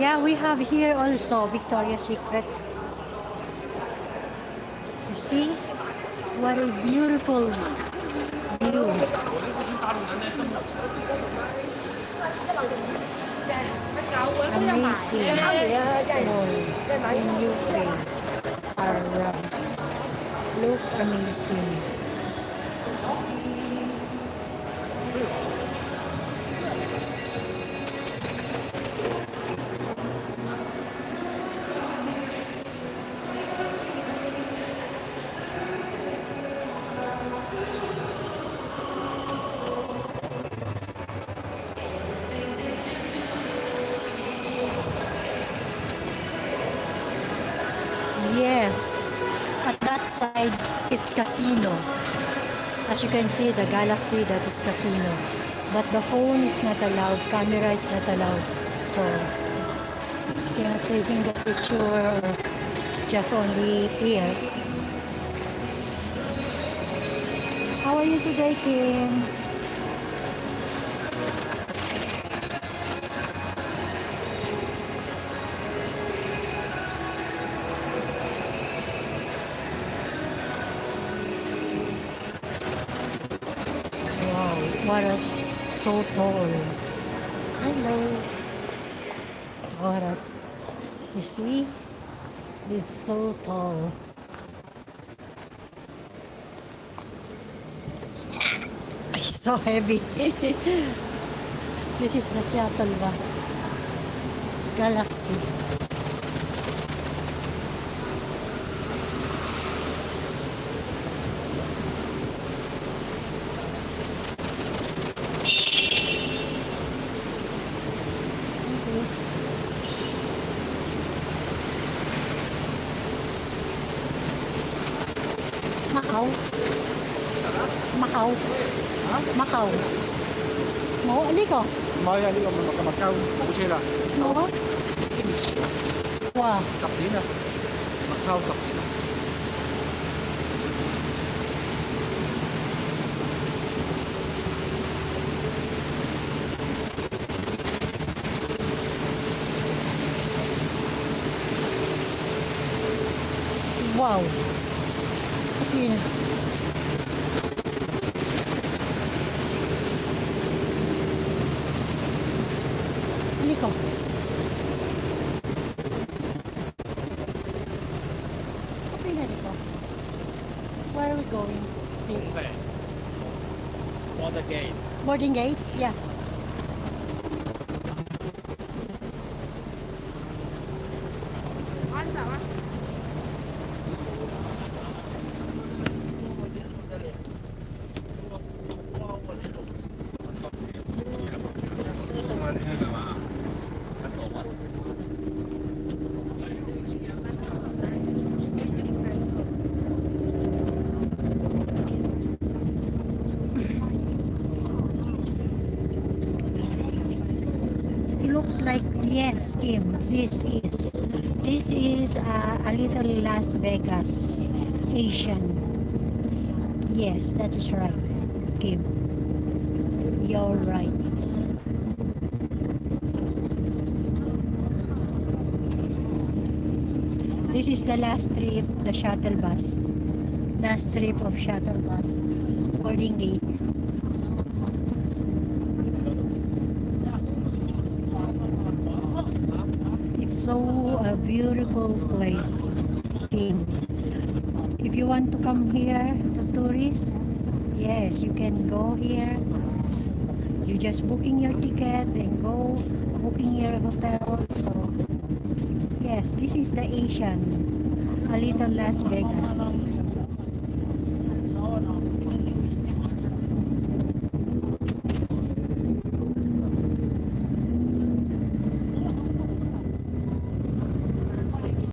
Yeah, we have here also Victoria's Secret. So see, what a beautiful view. Amazing mall in UK. Arabs. Look amazing. Yes, at that side, it's casino. As you can see, the Galaxy, that is casino. But the phone is not allowed, camera is not allowed. So, you're taking the picture or just only here. How are you today, Kim? What is so tall? Hello. What is, you see? It's so tall. It's so heavy. This is the shuttle bus. Galaxy. Macau. Macau. Macau. Mau ali ko? Mau ali ko Macau. Hủ xe là. Mau. Wow. Sập tiếng à. Macau sập tiếng. Wow. Okay. Ini ko. Okay na dito. Where are we going? Please. Border gate. Boarding gate? Yeah. Looks like, yes, Kim, this is a little Las Vegas Asian. Yes, that is right, Kim. You're right. This is the last trip, the shuttle bus. Last trip of shuttle bus. Boarding gate. So a beautiful place. If you want to come here to tourist, yes, you can go here. You just booking your ticket and go booking your hotel. So yes, this is the Asian, a little Las Vegas.